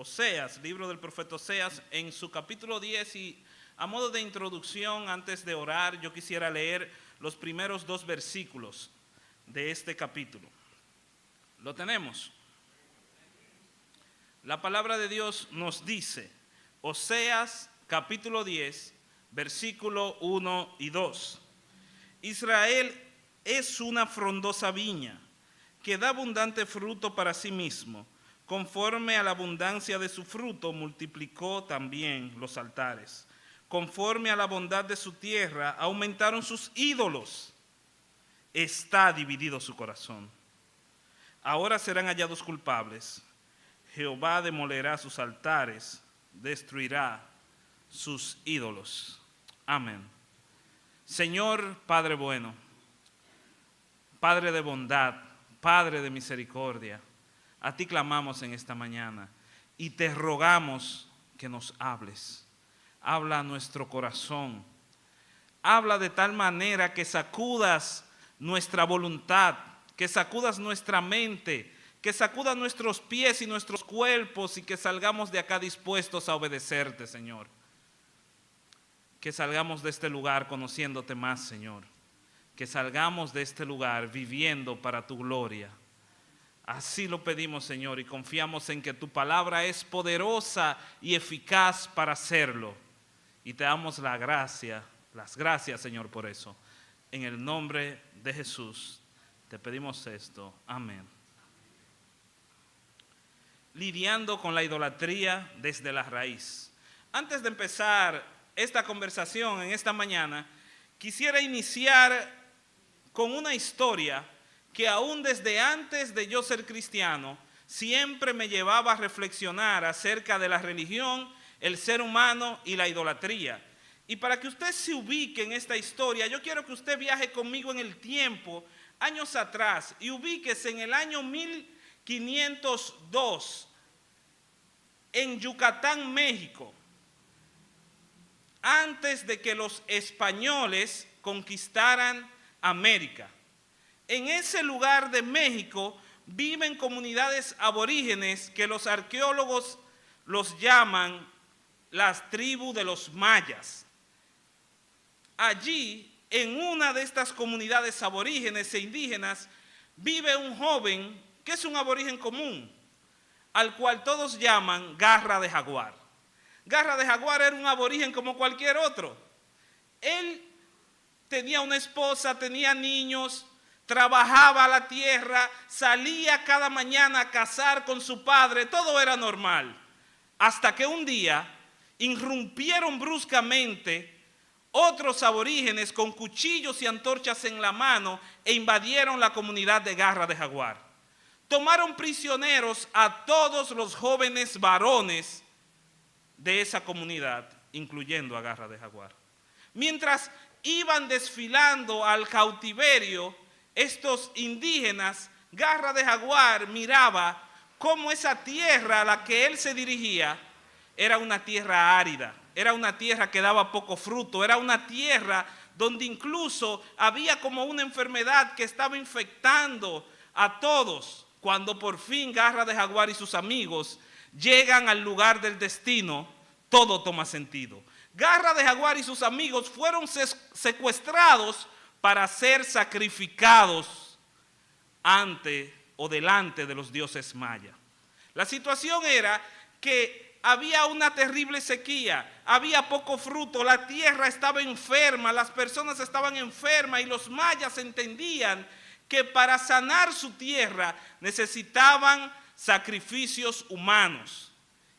Oseas, libro del profeta Oseas, en su capítulo 10, y a modo de introducción, antes de orar, yo quisiera leer los primeros 2 versículos de este capítulo. ¿Lo tenemos? La palabra de Dios nos dice, Oseas capítulo 10, versículo 1 y 2. Israel es una frondosa viña que da abundante fruto para sí mismo. Conforme a la abundancia de su fruto, multiplicó también los altares. Conforme a la bondad de su tierra, aumentaron sus ídolos. Está dividido su corazón. Ahora serán hallados culpables. Jehová demolerá sus altares, destruirá sus ídolos. Amén. Señor Padre bueno, Padre de bondad, Padre de misericordia, a ti clamamos en esta mañana y te rogamos que nos hables. Habla a nuestro corazón. Habla de tal manera que sacudas nuestra voluntad, que sacudas nuestra mente, que sacudas nuestros pies y nuestros cuerpos y que salgamos de acá dispuestos a obedecerte, Señor. Que salgamos de este lugar conociéndote más, Señor. Que salgamos de este lugar viviendo para tu gloria. Así lo pedimos, Señor, y confiamos en que tu palabra es poderosa y eficaz para hacerlo. Y te damos las gracias, Señor, por eso. En el nombre de Jesús te pedimos esto. Amén. Lidiando con la idolatría desde la raíz. Antes de empezar esta conversación en esta mañana, quisiera iniciar con una historia que aún desde antes de yo ser cristiano, siempre me llevaba a reflexionar acerca de la religión, el ser humano y la idolatría. Y para que usted se ubique en esta historia, yo quiero que usted viaje conmigo en el tiempo, años atrás, y ubíquese en el año 1502, en Yucatán, México, antes de que los españoles conquistaran América. En ese lugar de México viven comunidades aborígenes que los arqueólogos los llaman las tribus de los mayas. Allí, en una de estas comunidades aborígenes e indígenas, vive un joven que es un aborigen común, al cual todos llaman Garra de Jaguar. Garra de Jaguar era un aborigen como cualquier otro. Él tenía una esposa, tenía niños, trabajaba la tierra, salía cada mañana a cazar con su padre, todo era normal. Hasta que un día irrumpieron bruscamente otros aborígenes con cuchillos y antorchas en la mano e invadieron la comunidad de Garra de Jaguar. Tomaron prisioneros a todos los jóvenes varones de esa comunidad, incluyendo a Garra de Jaguar. Mientras iban desfilando al cautiverio, estos indígenas, Garra de Jaguar miraba cómo esa tierra a la que él se dirigía era una tierra árida, era una tierra que daba poco fruto, era una tierra donde incluso había como una enfermedad que estaba infectando a todos. Cuando por fin Garra de Jaguar y sus amigos llegan al lugar del destino, todo toma sentido. Garra de Jaguar y sus amigos fueron secuestrados para ser sacrificados ante o delante de los dioses mayas. La situación era que había una terrible sequía, había poco fruto, la tierra estaba enferma, las personas estaban enfermas y los mayas entendían que para sanar su tierra necesitaban sacrificios humanos.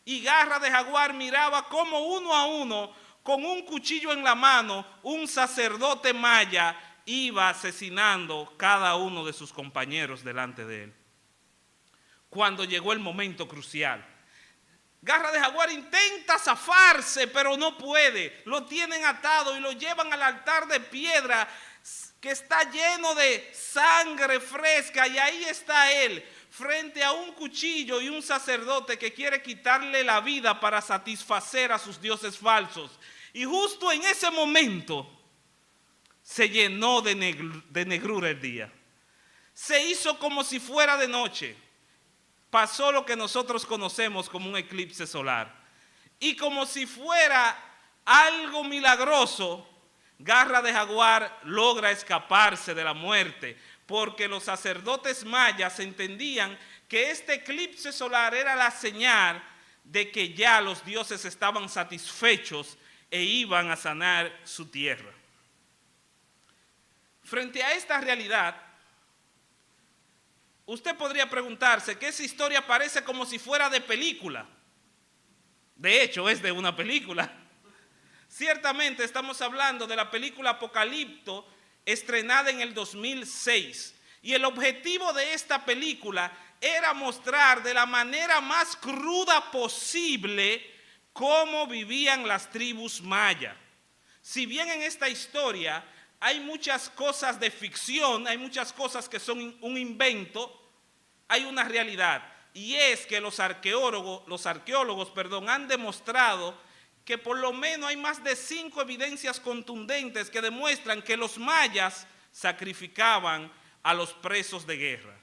Y Garra de Jaguar miraba cómo uno a uno, con un cuchillo en la mano, un sacerdote maya iba asesinando cada uno de sus compañeros delante de él. Cuando llegó el momento crucial, Garra de Jaguar intenta zafarse, pero no puede. Lo tienen atado y lo llevan al altar de piedra que está lleno de sangre fresca, y ahí está él, frente a un cuchillo y un sacerdote que quiere quitarle la vida para satisfacer a sus dioses falsos. Y justo en ese momento se llenó de negrura el día. Se hizo como si fuera de noche. pasó lo que nosotros conocemos como un eclipse solar. Y como si fuera algo milagroso, Garra de Jaguar logra escaparse de la muerte, porque los sacerdotes mayas entendían que este eclipse solar era la señal de que ya los dioses estaban satisfechos e iban a sanar su tierra. Frente a esta realidad, usted podría preguntarse que esa historia parece como si fuera de película. De hecho, es de una película. Ciertamente estamos hablando de la película Apocalipto, estrenada en el 2006. Y el objetivo de esta película era mostrar de la manera más cruda posible cómo vivían las tribus mayas. Si bien en esta historia hay muchas cosas de ficción, hay muchas cosas que son un invento, hay una realidad, y es que los arqueólogos, han demostrado que por lo menos hay más de 5 evidencias contundentes que demuestran que los mayas sacrificaban a los presos de guerra.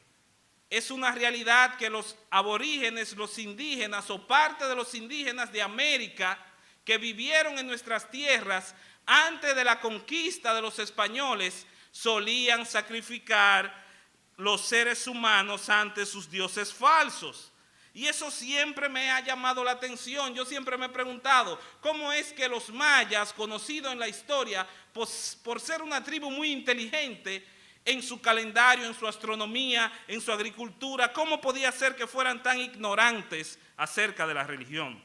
Es una realidad que los aborígenes, los indígenas o parte de los indígenas de América que vivieron en nuestras tierras antes de la conquista de los españoles solían sacrificar los seres humanos ante sus dioses falsos. Y eso siempre me ha llamado la atención. Yo siempre me he preguntado, ¿cómo es que los mayas, conocidos en la historia por ser una tribu muy inteligente, en su calendario, en su astronomía, en su agricultura, cómo podía ser que fueran tan ignorantes acerca de la religión?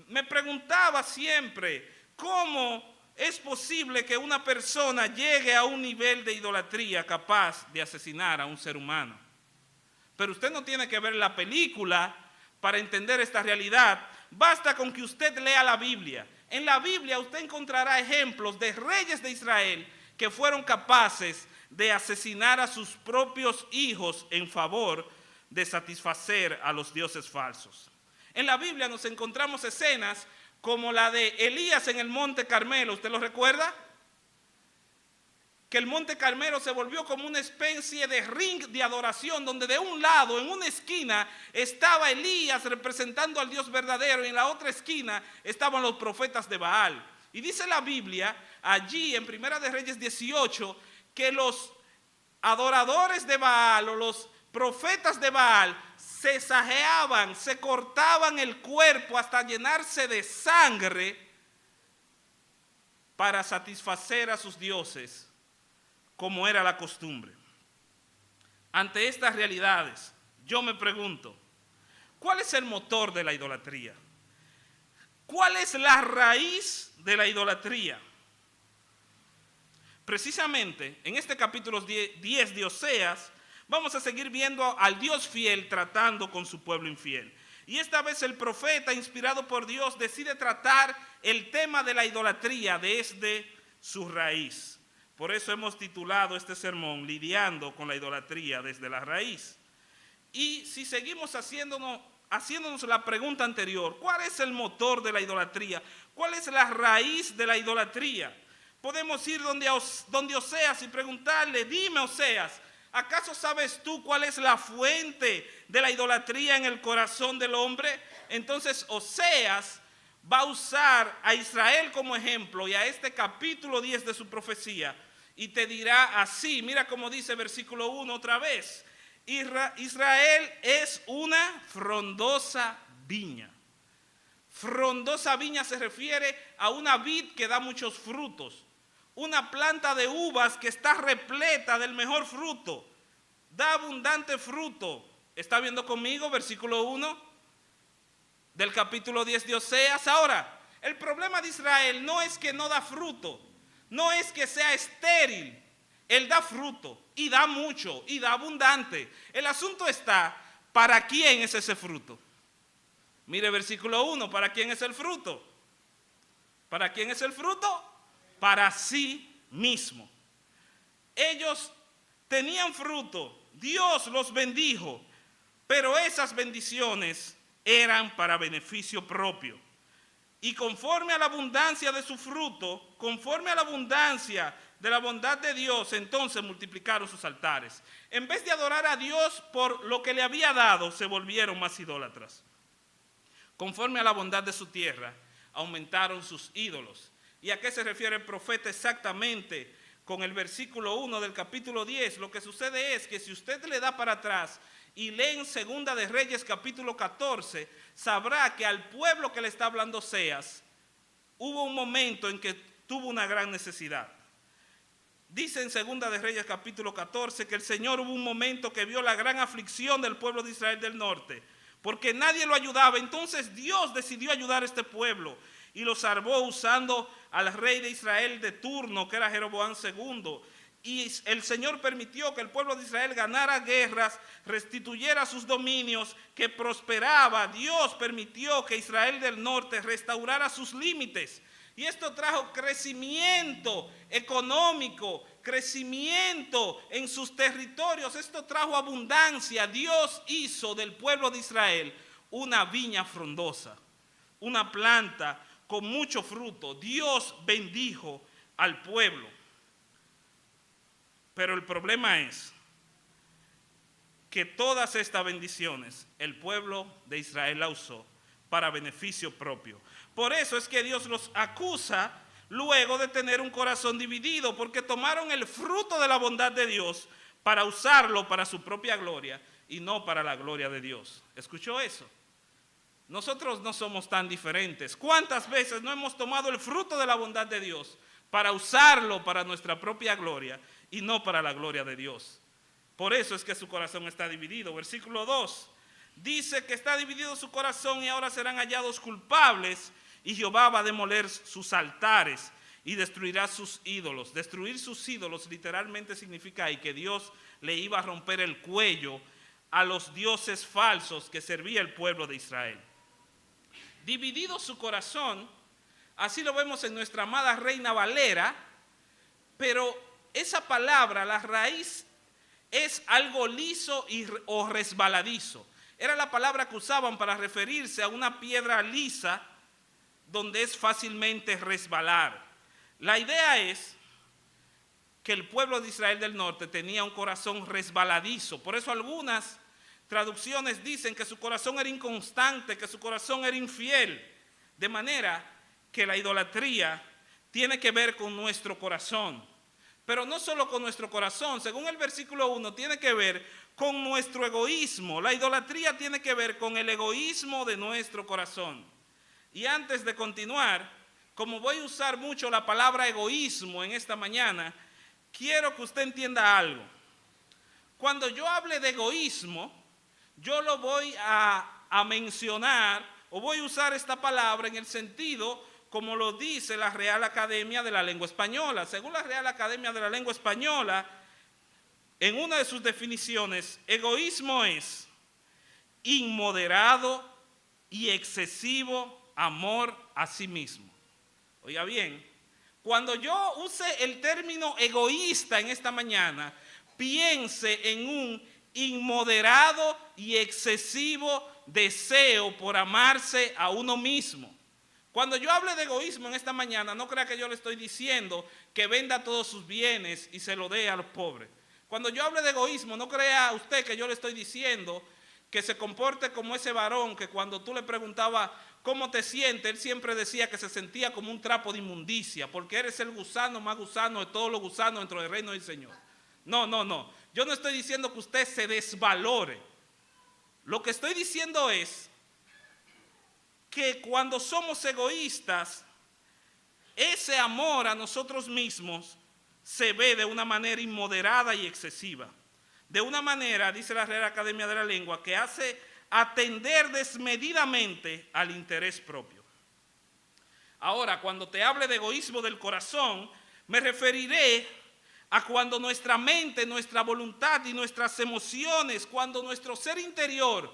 Me preguntaba siempre, ¿cómo es posible que una persona llegue a un nivel de idolatría capaz de asesinar a un ser humano? Pero usted no tiene que ver la película para entender esta realidad. Basta con que usted lea la Biblia. En la Biblia usted encontrará ejemplos de reyes de Israel que fueron capaces de asesinar a sus propios hijos en favor de satisfacer a los dioses falsos. En la Biblia nos encontramos escenas como la de Elías en el Monte Carmelo. ¿Usted lo recuerda? Que el Monte Carmelo se volvió como una especie de ring de adoración, donde de un lado, en una esquina, estaba Elías representando al Dios verdadero, y en la otra esquina estaban los profetas de Baal. Y dice la Biblia, allí en Primera de Reyes 18, que los adoradores de Baal o los profetas de Baal se sajeaban, se cortaban el cuerpo hasta llenarse de sangre para satisfacer a sus dioses, como era la costumbre. Ante estas realidades, yo me pregunto, ¿cuál es el motor de la idolatría? ¿Cuál es la raíz de la idolatría? Precisamente en este capítulo 10 de Oseas vamos a seguir viendo al Dios fiel tratando con su pueblo infiel. Y esta vez el profeta, inspirado por Dios, decide tratar el tema de la idolatría desde su raíz. Por eso hemos titulado este sermón Lidiando con la idolatría desde la raíz. Y si seguimos haciéndonos la pregunta anterior, ¿cuál es el motor de la idolatría? ¿Cuál es la raíz de la idolatría? Podemos ir donde Oseas y preguntarle, dime Oseas, ¿acaso sabes tú cuál es la fuente de la idolatría en el corazón del hombre? Entonces Oseas va a usar a Israel como ejemplo y a este capítulo 10 de su profecía y te dirá así, mira cómo dice versículo 1 otra vez, Israel es una frondosa viña. Frondosa viña se refiere a una vid que da muchos frutos, una planta de uvas que está repleta del mejor fruto, da abundante fruto. ¿Está viendo conmigo versículo 1 del capítulo 10 de Oseas? Ahora, el problema de Israel no es que no da fruto, no es que sea estéril, él da fruto y da mucho y da abundante. El asunto está, ¿para quién es ese fruto? Mire versículo 1, ¿para quién es el fruto? ¿Para quién es el fruto? Para sí mismo. Ellos tenían fruto, Dios los bendijo, pero esas bendiciones eran para beneficio propio. Y conforme a la abundancia de su fruto, conforme a la abundancia de la bondad de Dios, entonces multiplicaron sus altares. En vez de adorar a Dios por lo que le había dado, se volvieron más idólatras. Conforme a la bondad de su tierra, aumentaron sus ídolos. ¿Y a qué se refiere el profeta exactamente con el versículo 1 del capítulo 10? Lo que sucede es que si usted le da para atrás y lee en Segunda de Reyes capítulo 14, sabrá que al pueblo que le está hablando Oseas, hubo un momento en que tuvo una gran necesidad. Dice en Segunda de Reyes capítulo 14 que el Señor hubo un momento que vio la gran aflicción del pueblo de Israel del norte, porque nadie lo ayudaba. Entonces Dios decidió ayudar a este pueblo y lo salvó usando al rey de Israel de turno, que era Jeroboam II. Y el Señor permitió que el pueblo de Israel ganara guerras, restituyera sus dominios, que prosperaba. Dios permitió que Israel del norte restaurara sus límites. Y esto trajo crecimiento económico, crecimiento en sus territorios. Esto trajo abundancia. Dios hizo del pueblo de Israel una viña frondosa, una planta con mucho fruto. Dios bendijo al pueblo. Pero el problema es que todas estas bendiciones el pueblo de Israel la usó para beneficio propio. Por eso es que Dios los acusa luego de tener un corazón dividido, porque tomaron el fruto de la bondad de Dios para usarlo para su propia gloria y no para la gloria de Dios. ¿Escuchó eso? Nosotros no somos tan diferentes. ¿Cuántas veces no hemos tomado el fruto de la bondad de Dios para usarlo para nuestra propia gloria y no para la gloria de Dios? Por eso es que su corazón está dividido. Versículo 2 dice que está dividido su corazón y ahora serán hallados culpables y Jehová va a demoler sus altares y destruirá sus ídolos. Destruir sus ídolos literalmente significa ahí que Dios le iba a romper el cuello a los dioses falsos que servía el pueblo de Israel. Dividido su corazón, así lo vemos en nuestra amada Reina Valera, pero esa palabra, la raíz, es algo liso o resbaladizo. Era la palabra que usaban para referirse a una piedra lisa donde es fácilmente resbalar. La idea es que el pueblo de Israel del norte tenía un corazón resbaladizo. Por eso algunas traducciones dicen que su corazón era inconstante, que su corazón era infiel. De manera que la idolatría tiene que ver con nuestro corazón. Pero no solo con nuestro corazón, según el versículo 1, tiene que ver con nuestro egoísmo. La idolatría tiene que ver con el egoísmo de nuestro corazón. Y antes de continuar, como voy a usar mucho la palabra egoísmo en esta mañana, quiero que usted entienda algo. Cuando yo hable de egoísmo, yo lo voy a mencionar o voy a usar esta palabra en el sentido como lo dice la Real Academia de la Lengua Española. Según la Real Academia de la Lengua Española, en una de sus definiciones, egoísmo es inmoderado y excesivo amor a sí mismo. Oiga bien, cuando yo use el término egoísta en esta mañana, piense en un inmoderado y excesivo deseo por amarse a uno mismo. Cuando yo hable de egoísmo en esta mañana, no crea que yo le estoy diciendo que venda todos sus bienes y se lo dé a los pobres. Cuando yo hable de egoísmo, no crea usted que yo le estoy diciendo que se comporte como ese varón que cuando tú le preguntabas cómo te sientes, él siempre decía que se sentía como un trapo de inmundicia, porque eres el gusano más gusano de todos los gusanos dentro del reino del Señor. No. Yo no estoy diciendo que usted se desvalore. Lo que estoy diciendo es que cuando somos egoístas, ese amor a nosotros mismos se ve de una manera inmoderada y excesiva. De una manera, dice la Real Academia de la Lengua, que hace atender desmedidamente al interés propio. Ahora, cuando te hable de egoísmo del corazón, me referiré a cuando nuestra mente, nuestra voluntad y nuestras emociones, cuando nuestro ser interior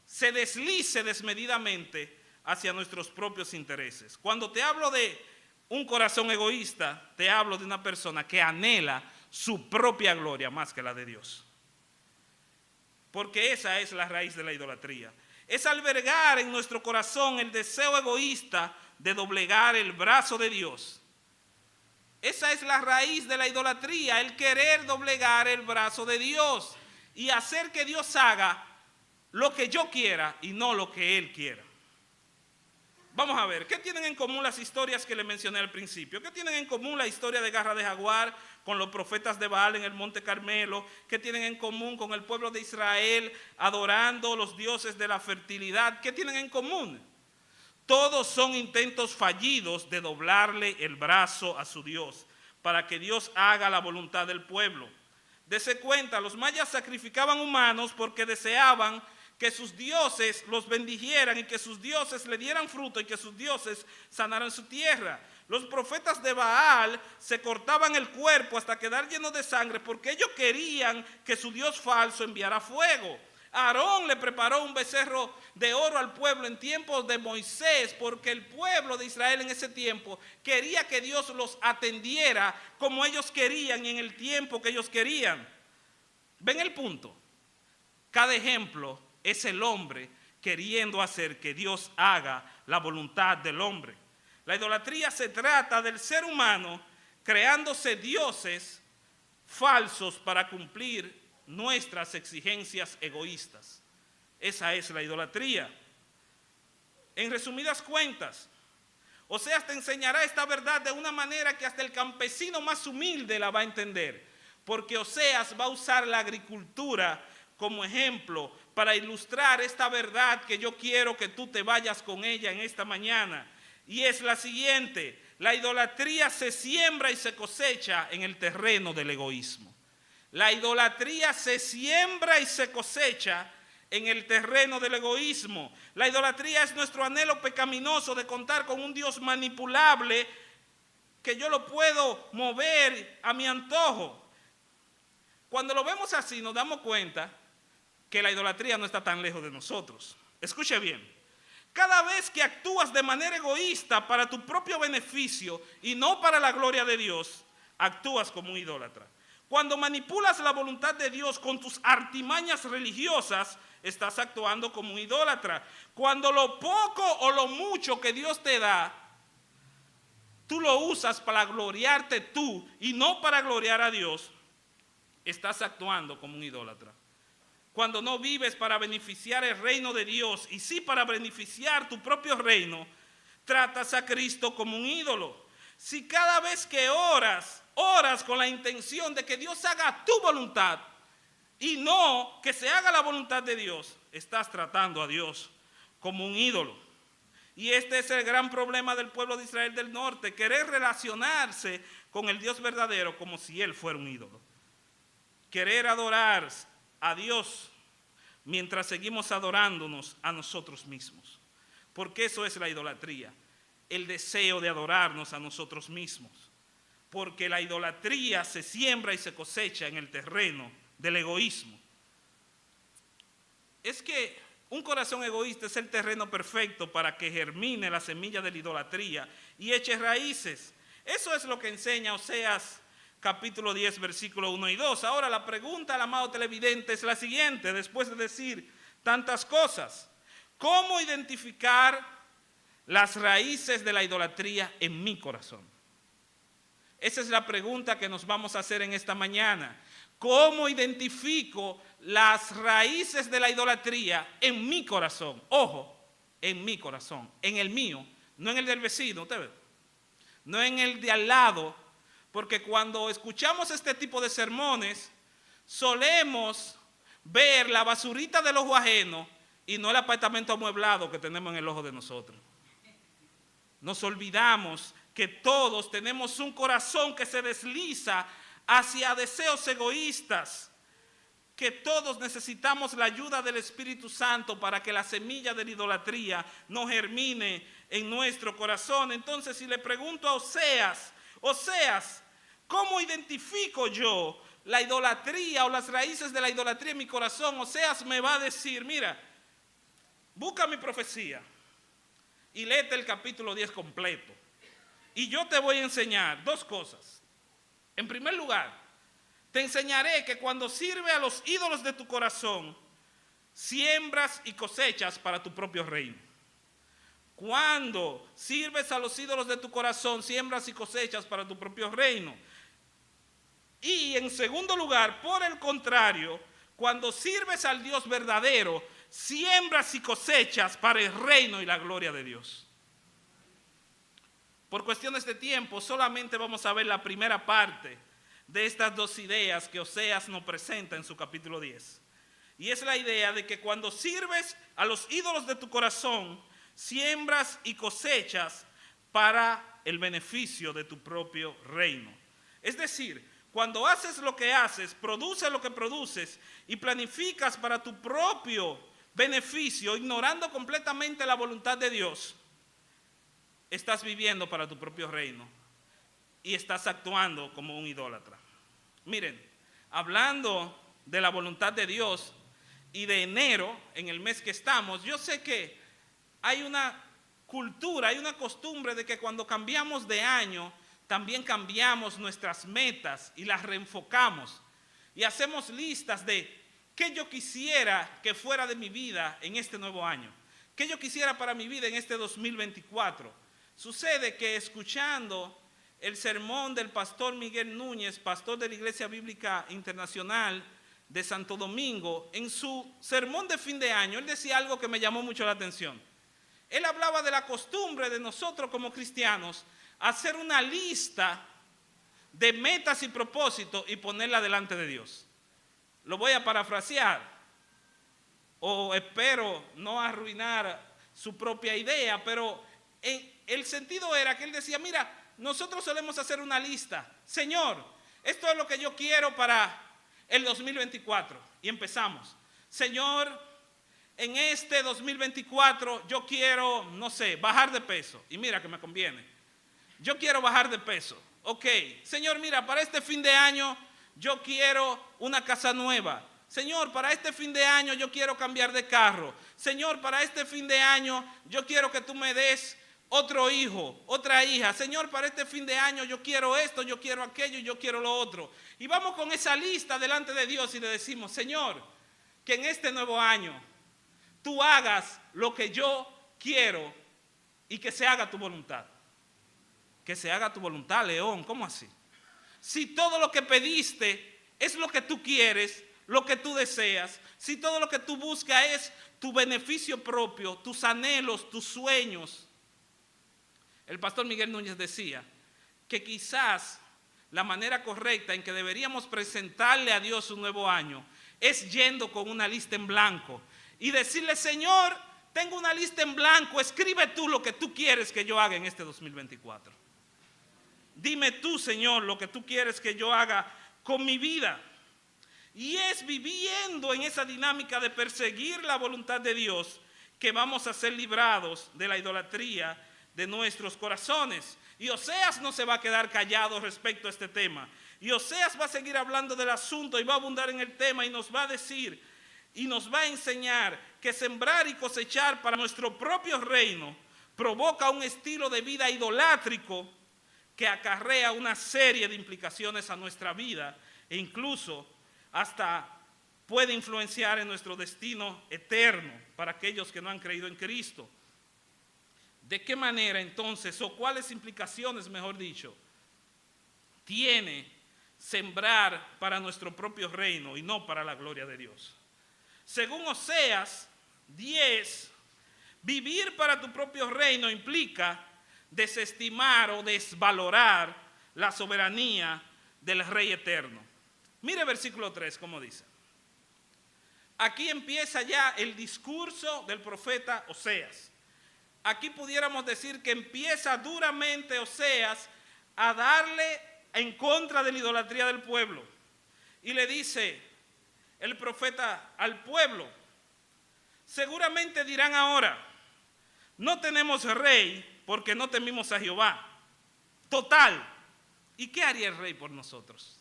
se deslice desmedidamente hacia nuestros propios intereses. Cuando te hablo de un corazón egoísta, te hablo de una persona que anhela su propia gloria más que la de Dios. Porque esa es la raíz de la idolatría. Es albergar en nuestro corazón el deseo egoísta de doblegar el brazo de Dios Esa es la raíz de la idolatría, el querer doblegar el brazo de Dios y hacer que Dios haga lo que yo quiera y no lo que Él quiera. Vamos a ver, ¿qué tienen en común las historias que le mencioné al principio? ¿Qué tienen en común la historia de Garra de Jaguar con los profetas de Baal en el Monte Carmelo? ¿Qué tienen en común con el pueblo de Israel adorando los dioses de la fertilidad? ¿Qué tienen en común? Todos son intentos fallidos de doblarle el brazo a su Dios para que Dios haga la voluntad del pueblo. Dese cuenta, los mayas sacrificaban humanos porque deseaban que sus dioses los bendijeran y que sus dioses le dieran fruto y que sus dioses sanaran su tierra. Los profetas de Baal se cortaban el cuerpo hasta quedar llenos de sangre porque ellos querían que su dios falso enviara fuego. Aarón le preparó un becerro de oro al pueblo en tiempos de Moisés porque el pueblo de Israel en ese tiempo quería que Dios los atendiera como ellos querían y en el tiempo que ellos querían. ¿Ven el punto? Cada ejemplo es el hombre queriendo hacer que Dios haga la voluntad del hombre. La idolatría se trata del ser humano creándose dioses falsos para cumplir nuestras exigencias egoístas. Esa es la idolatría. En resumidas cuentas, Oseas te enseñará esta verdad de una manera que hasta el campesino más humilde la va a entender, porque Oseas va a usar la agricultura como ejemplo para ilustrar esta verdad que yo quiero que tú te vayas con ella en esta mañana. Y es la siguiente: la idolatría se siembra y se cosecha en el terreno del egoísmo. La idolatría se siembra y se cosecha en el terreno del egoísmo. La idolatría es nuestro anhelo pecaminoso de contar con un Dios manipulable que yo lo puedo mover a mi antojo. Cuando lo vemos así nos damos cuenta que la idolatría no está tan lejos de nosotros. Escuche bien, cada vez que actúas de manera egoísta para tu propio beneficio y no para la gloria de Dios, actúas como un idólatra. Cuando manipulas la voluntad de Dios con tus artimañas religiosas, estás actuando como un idólatra. Cuando lo poco o lo mucho que Dios te da, tú lo usas para gloriarte tú y no para gloriar a Dios, estás actuando como un idólatra. Cuando no vives para beneficiar el reino de Dios y sí para beneficiar tu propio reino, tratas a Cristo como un ídolo. Si cada vez que oras con la intención de que Dios haga tu voluntad y no que se haga la voluntad de Dios, estás tratando a Dios como un ídolo. Y este es el gran problema del pueblo de Israel del norte, querer relacionarse con el Dios verdadero como si Él fuera un ídolo. Querer adorar a Dios mientras seguimos adorándonos a nosotros mismos. Porque eso es la idolatría, el deseo de adorarnos a nosotros mismos. Porque la idolatría se siembra y se cosecha en el terreno del egoísmo. Es que un corazón egoísta es el terreno perfecto para que germine la semilla de la idolatría y eche raíces. Eso es lo que enseña Oseas capítulo 10, versículo 1 y 2. Ahora la pregunta al amado televidente es la siguiente, después de decir tantas cosas: ¿cómo identificar las raíces de la idolatría en mi corazón? Esa es la pregunta que nos vamos a hacer en esta mañana. ¿Cómo identifico las raíces de la idolatría en mi corazón? Ojo, en mi corazón, en el mío, no en el del vecino, usted ve, no en el de al lado, porque cuando escuchamos este tipo de sermones, solemos ver la basurita del ojo ajeno y no el apartamento amueblado que tenemos en el ojo de nosotros. Nos olvidamos que todos tenemos un corazón que se desliza hacia deseos egoístas, que todos necesitamos la ayuda del Espíritu Santo para que la semilla de la idolatría no germine en nuestro corazón. Entonces, si le pregunto a Oseas, ¿cómo identifico yo la idolatría o las raíces de la idolatría en mi corazón? Oseas me va a decir: mira, busca mi profecía y léete el capítulo 10 completo. Y yo te voy a enseñar dos cosas. En primer lugar, te enseñaré que cuando sirve a los ídolos de tu corazón, siembras y cosechas para tu propio reino. Cuando sirves a los ídolos de tu corazón, siembras y cosechas para tu propio reino. Y en segundo lugar, por el contrario, cuando sirves al Dios verdadero, siembras y cosechas para el reino y la gloria de Dios. Por cuestiones de tiempo, solamente vamos a ver la primera parte de estas dos ideas que Oseas nos presenta en su capítulo 10. Y es la idea de que cuando sirves a los ídolos de tu corazón, siembras y cosechas para el beneficio de tu propio reino. Es decir, cuando haces lo que haces, produces lo que produces y planificas para tu propio beneficio, ignorando completamente la voluntad de Dios, estás viviendo para tu propio reino y estás actuando como un idólatra. Miren, hablando de la voluntad de Dios y de enero, en el mes que estamos, yo sé que hay una cultura, hay una costumbre de que cuando cambiamos de año, también cambiamos nuestras metas y las reenfocamos y hacemos listas de qué yo quisiera que fuera de mi vida en este nuevo año, qué yo quisiera para mi vida en este 2024. Sucede que escuchando el sermón del pastor Miguel Núñez, pastor de la Iglesia Bíblica Internacional de Santo Domingo, en su sermón de fin de año, él decía algo que me llamó mucho la atención. Él hablaba de la costumbre de nosotros como cristianos hacer una lista de metas y propósitos y ponerla delante de Dios. Lo voy a parafrasear, o espero no arruinar su propia idea, pero el sentido era que él decía, mira, nosotros solemos hacer una lista. Señor, esto es lo que yo quiero para el 2024. Y empezamos. Señor, en este 2024 yo quiero, no sé, bajar de peso. Y mira que me conviene. Yo quiero bajar de peso. Ok, Señor, mira, para este fin de año yo quiero una casa nueva. Señor, para este fin de año yo quiero cambiar de carro. Señor, para este fin de año yo quiero que tú me des otro hijo, otra hija. Señor, para este fin de año yo quiero esto, yo quiero aquello y yo quiero lo otro. Y vamos con esa lista delante de Dios y le decimos, Señor, que en este nuevo año tú hagas lo que yo quiero y que se haga tu voluntad. Que se haga tu voluntad, León, ¿cómo así? Si todo lo que pediste es lo que tú quieres, lo que tú deseas, si todo lo que tú buscas es tu beneficio propio, tus anhelos, tus sueños. El pastor Miguel Núñez decía que quizás la manera correcta en que deberíamos presentarle a Dios un nuevo año es yendo con una lista en blanco y decirle, Señor, tengo una lista en blanco, escribe tú lo que tú quieres que yo haga en este 2024. Dime tú, Señor, lo que tú quieres que yo haga con mi vida. Y es viviendo en esa dinámica de perseguir la voluntad de Dios que vamos a ser librados de la idolatría de nuestros corazones. Y Oseas no se va a quedar callado respecto a este tema. Y Oseas va a seguir hablando del asunto y va a abundar en el tema y nos va a decir y nos va a enseñar que sembrar y cosechar para nuestro propio reino provoca un estilo de vida idolátrico que acarrea una serie de implicaciones a nuestra vida e incluso hasta puede influenciar en nuestro destino eterno para aquellos que no han creído en Cristo. ¿De qué manera entonces, o cuáles implicaciones, mejor dicho, tiene sembrar para nuestro propio reino y no para la gloria de Dios? Según Oseas 10, vivir para tu propio reino implica desestimar o desvalorar la soberanía del Rey eterno. Mire versículo 3, como dice. Aquí empieza ya el discurso del profeta Oseas. Aquí pudiéramos decir que empieza duramente Oseas a darle en contra de la idolatría del pueblo. Y le dice el profeta al pueblo, seguramente dirán ahora, no tenemos rey porque no temimos a Jehová. Total, ¿y qué haría el rey por nosotros?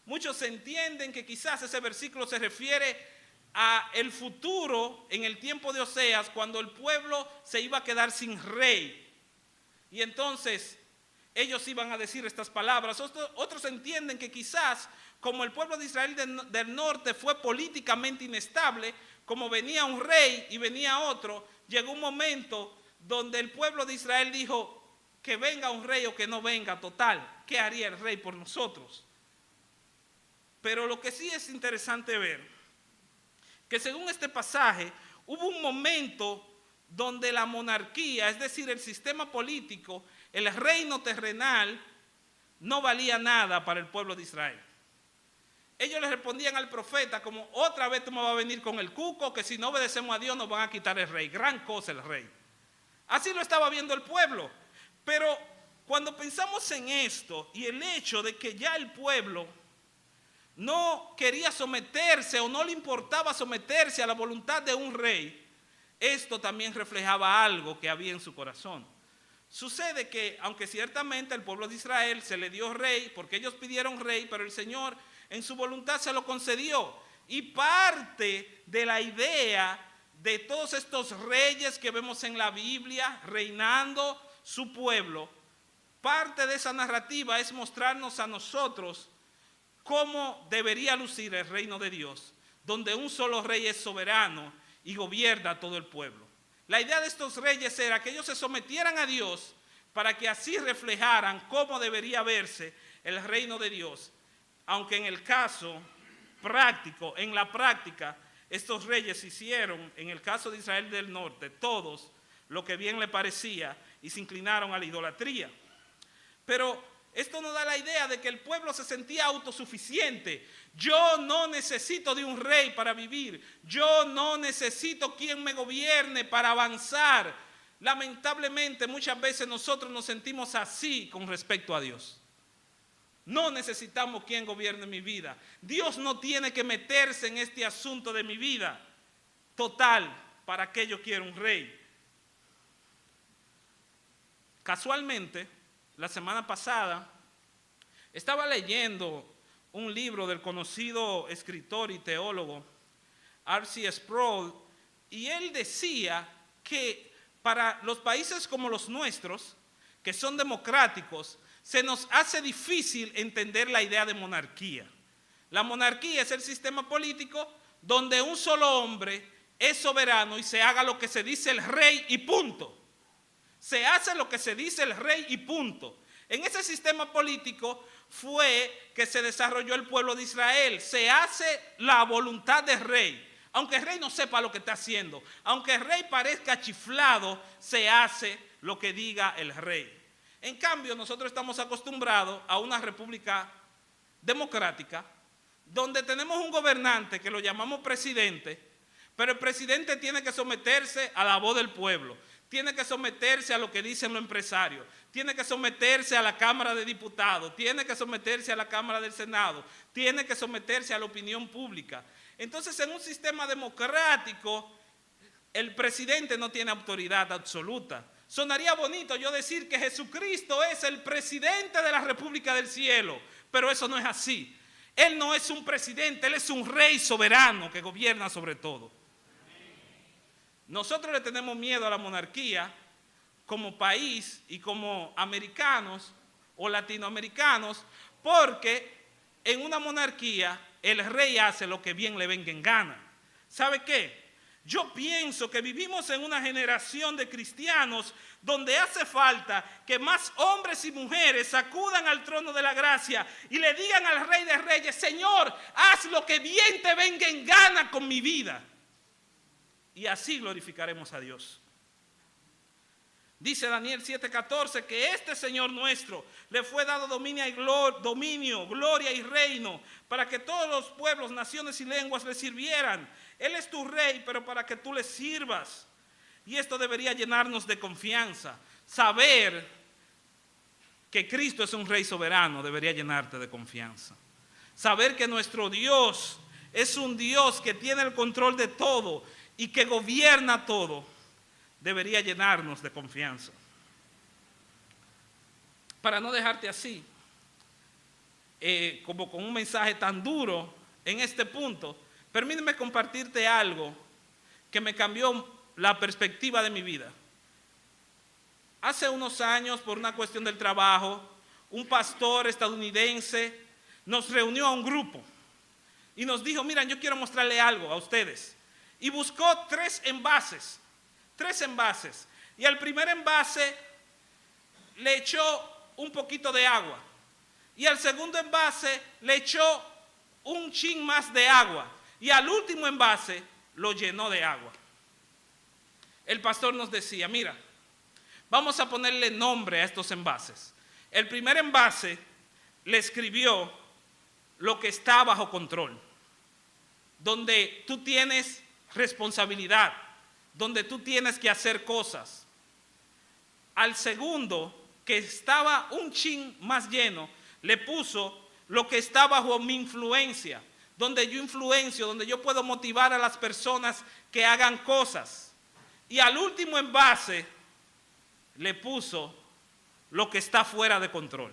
Muchos entienden que quizás ese versículo se refiere a el futuro en el tiempo de Oseas, cuando el pueblo se iba a quedar sin rey. Y entonces ellos iban a decir estas palabras. Otros entienden que quizás, como el pueblo de Israel del norte fue políticamente inestable, como venía un rey y venía otro, llegó un momento donde el pueblo de Israel dijo que venga un rey o que no venga, total, ¿qué haría el rey por nosotros? Pero lo que sí es interesante ver, que según este pasaje, hubo un momento donde la monarquía, es decir, el sistema político, el reino terrenal, no valía nada para el pueblo de Israel. Ellos le respondían al profeta como, otra vez tú me vas a venir con el cuco, que si no obedecemos a Dios nos van a quitar el rey. Gran cosa el rey. Así lo estaba viendo el pueblo. Pero cuando pensamos en esto y el hecho de que ya el pueblo no quería someterse o no le importaba someterse a la voluntad de un rey, esto también reflejaba algo que había en su corazón. Sucede que, aunque ciertamente al pueblo de Israel se le dio rey, porque ellos pidieron rey, pero el Señor en su voluntad se lo concedió. Y parte de la idea de todos estos reyes que vemos en la Biblia reinando su pueblo, parte de esa narrativa es mostrarnos a nosotros cómo debería lucir el reino de Dios, donde un solo rey es soberano y gobierna a todo el pueblo. La idea de estos reyes era que ellos se sometieran a Dios para que así reflejaran cómo debería verse el reino de Dios. Aunque en el caso práctico, en la práctica, estos reyes hicieron, en el caso de Israel del Norte, todos lo que bien le parecía y se inclinaron a la idolatría. Pero esto nos da la idea de que el pueblo se sentía autosuficiente. Yo no necesito de un rey para vivir. Yo no necesito quien me gobierne para avanzar. Lamentablemente, muchas veces nosotros nos sentimos así con respecto a Dios. No necesitamos quien gobierne mi vida. Dios no tiene que meterse en este asunto de mi vida. Total, ¿para qué yo quiero un rey? Casualmente, la semana pasada, estaba leyendo un libro del conocido escritor y teólogo R.C. Sproul, y él decía que para los países como los nuestros, que son democráticos, se nos hace difícil entender la idea de monarquía. La monarquía es el sistema político donde un solo hombre es soberano y se haga lo que se dice el rey y punto. Se hace lo que se dice el rey y punto. En ese sistema político fue que se desarrolló el pueblo de Israel. Se hace la voluntad del rey. Aunque el rey no sepa lo que está haciendo, aunque el rey parezca chiflado, se hace lo que diga el rey. En cambio, nosotros estamos acostumbrados a una república democrática donde tenemos un gobernante que lo llamamos presidente, pero el presidente tiene que someterse a la voz del pueblo. Tiene que someterse a lo que dicen los empresarios, tiene que someterse a la Cámara de Diputados, tiene que someterse a la Cámara del Senado, tiene que someterse a la opinión pública. Entonces, en un sistema democrático, el presidente no tiene autoridad absoluta. Sonaría bonito yo decir que Jesucristo es el presidente de la República del Cielo, pero eso no es así. Él no es un presidente, Él es un rey soberano que gobierna sobre todo. Nosotros le tenemos miedo a la monarquía como país y como americanos o latinoamericanos, porque en una monarquía el rey hace lo que bien le venga en gana. ¿Sabe qué? Yo pienso que vivimos en una generación de cristianos donde hace falta que más hombres y mujeres acudan al trono de la gracia y le digan al Rey de Reyes: Señor, haz lo que bien te venga en gana con mi vida. Y así glorificaremos a Dios. Dice Daniel 7:14 que este Señor nuestro le fue dado dominio, gloria y reino para que todos los pueblos, naciones y lenguas le sirvieran. Él es tu rey, pero para que tú le sirvas. Y esto debería llenarnos de confianza. Saber que Cristo es un rey soberano debería llenarte de confianza. Saber que nuestro Dios es un Dios que tiene el control de todo y que gobierna todo, debería llenarnos de confianza. Para no dejarte así, como con un mensaje tan duro en este punto, permíteme compartirte algo que me cambió la perspectiva de mi vida. Hace unos años, por una cuestión del trabajo, un pastor estadounidense nos reunió a un grupo y nos dijo: miren, yo quiero mostrarle algo a ustedes. Y buscó 3 envases 3 envases. Y al primer envase le echó un poquito de agua. Y al segundo envase le echó un chin más de agua. Y al último envase lo llenó de agua. El pastor nos decía, mira, vamos a ponerle nombre a estos envases. El primer envase le escribió lo que está bajo control, donde tú tienes responsabilidad, donde tú tienes que hacer cosas. Al segundo, que estaba un chin más lleno, le puso lo que está bajo mi influencia, donde yo influencio, donde yo puedo motivar a las personas que hagan cosas. Y al último envase le puso lo que está fuera de control,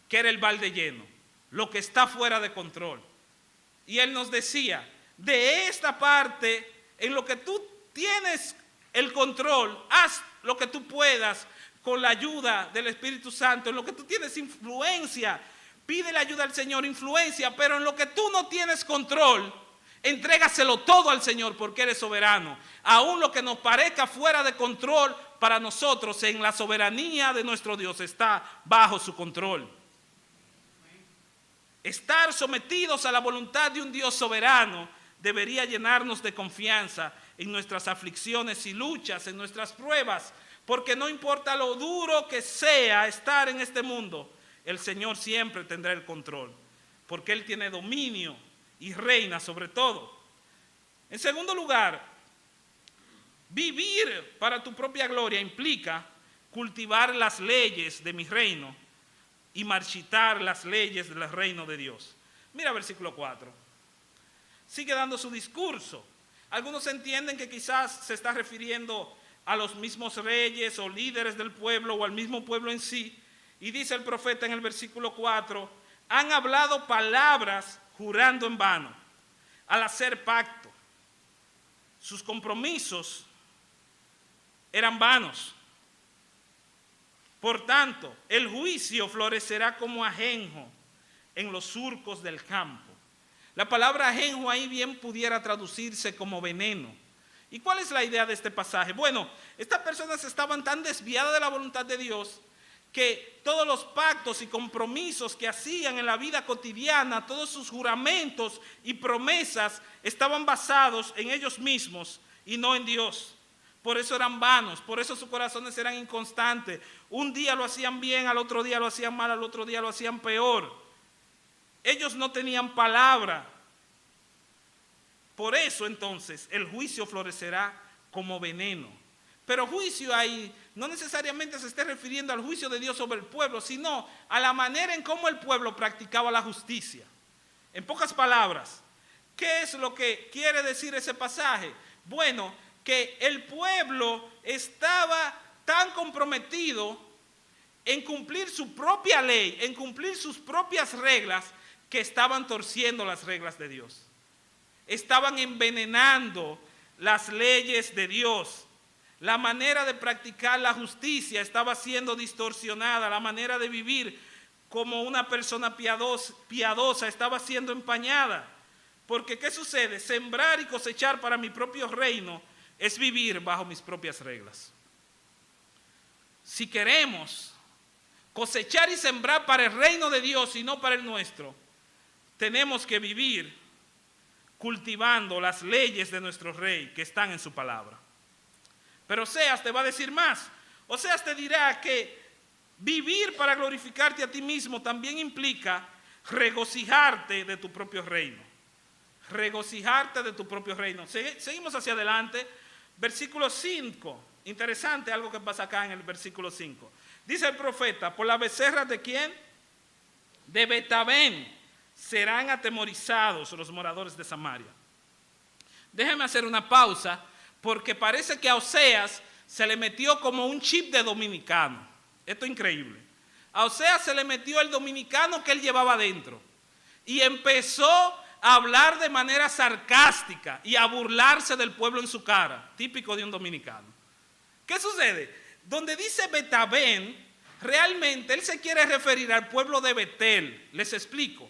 que era el balde lleno, lo que está fuera de control. Y él nos decía, de esta parte, en lo que tú tienes el control, haz lo que tú puedas con la ayuda del Espíritu Santo. En lo que tú tienes influencia, pide la ayuda al Señor, influencia, pero en lo que tú no tienes control, entrégaselo todo al Señor porque eres soberano. Aún lo que nos parezca fuera de control para nosotros, en la soberanía de nuestro Dios está bajo su control. Estar sometidos a la voluntad de un Dios soberano debería llenarnos de confianza en nuestras aflicciones y luchas, en nuestras pruebas, porque no importa lo duro que sea estar en este mundo, el Señor siempre tendrá el control, porque Él tiene dominio y reina sobre todo. En segundo lugar, vivir para tu propia gloria implica cultivar las leyes de mi reino y marchitar las leyes del reino de Dios. Mira versículo 4. Sigue dando su discurso. Algunos entienden que quizás se está refiriendo a los mismos reyes o líderes del pueblo o al mismo pueblo en sí. Y dice el profeta en el versículo 4, han hablado palabras jurando en vano al hacer pacto. Sus compromisos eran vanos. Por tanto, el juicio florecerá como ajenjo en los surcos del campo. La palabra ajenjo ahí bien pudiera traducirse como veneno. ¿Y cuál es la idea de este pasaje? Bueno, estas personas estaban tan desviadas de la voluntad de Dios que todos los pactos y compromisos que hacían en la vida cotidiana, todos sus juramentos y promesas estaban basados en ellos mismos y no en Dios. Por eso eran vanos, por eso sus corazones eran inconstantes. Un día lo hacían bien, al otro día lo hacían mal, al otro día lo hacían peor. Ellos no tenían palabra. Por eso entonces el juicio florecerá como veneno. Pero juicio ahí no necesariamente se esté refiriendo al juicio de Dios sobre el pueblo, sino a la manera en cómo el pueblo practicaba la justicia. En pocas palabras, ¿qué es lo que quiere decir ese pasaje? Bueno, que el pueblo estaba tan comprometido en cumplir su propia ley, en cumplir sus propias reglas, que estaban torciendo las reglas de Dios. Estaban envenenando las leyes de Dios. La manera de practicar la justicia estaba siendo distorsionada. La manera de vivir como una persona piadosa estaba siendo empañada. Porque ¿qué sucede? Sembrar y cosechar para mi propio reino es vivir bajo mis propias reglas. Si queremos cosechar y sembrar para el reino de Dios y no para el nuestro, tenemos que vivir cultivando las leyes de nuestro rey que están en su palabra. Pero Oseas te va a decir más. Oseas te dirá que vivir para glorificarte a ti mismo también implica regocijarte de tu propio reino. Regocijarte de tu propio reino. Seguimos hacia adelante. Versículo 5. Interesante algo que pasa acá en el versículo 5. Dice el profeta, por las becerras de ¿quién? De Betabén serán atemorizados los moradores de Samaria. Déjeme hacer una pausa, porque parece que a Oseas se le metió como un chip de dominicano. Esto es increíble. A Oseas se le metió el dominicano que él llevaba adentro. Y empezó a hablar de manera sarcástica y a burlarse del pueblo en su cara, típico de un dominicano. ¿Qué sucede? Donde dice Betabén, realmente él se quiere referir al pueblo de Betel. Les explico.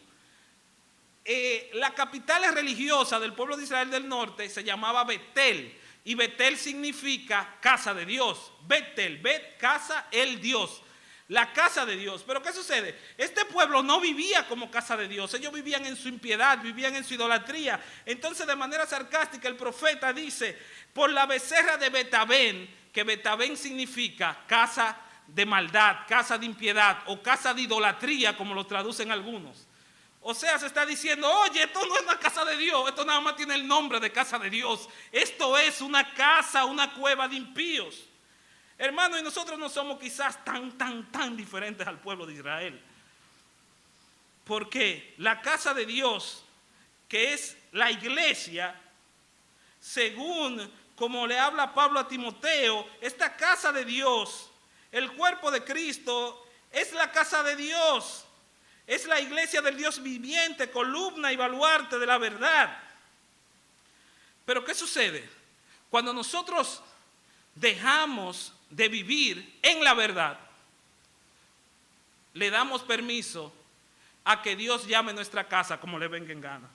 La capital religiosa del pueblo de Israel del norte se llamaba Betel. Y Betel significa casa de Dios. Betel, casa, el Dios. La casa de Dios. Pero ¿qué sucede? Este pueblo no vivía como casa de Dios. Ellos vivían en su impiedad, vivían en su idolatría. Entonces, de manera sarcástica, el profeta dice, por la becerra de Betabén, que Betabén significa casa de maldad, casa de impiedad o casa de idolatría, como lo traducen algunos. O sea, se está diciendo, oye, esto no es una casa de Dios, esto nada más tiene el nombre de casa de Dios. Esto es una casa, una cueva de impíos. Hermano, y nosotros no somos quizás tan diferentes al pueblo de Israel. Porque la casa de Dios, que es la iglesia, según como le habla Pablo a Timoteo, esta casa de Dios, el cuerpo de Cristo, es la casa de Dios. Es la iglesia del Dios viviente, columna y baluarte de la verdad. Pero ¿qué sucede? Cuando nosotros dejamos de vivir en la verdad, le damos permiso a que Dios llame nuestra casa como le venga en gana.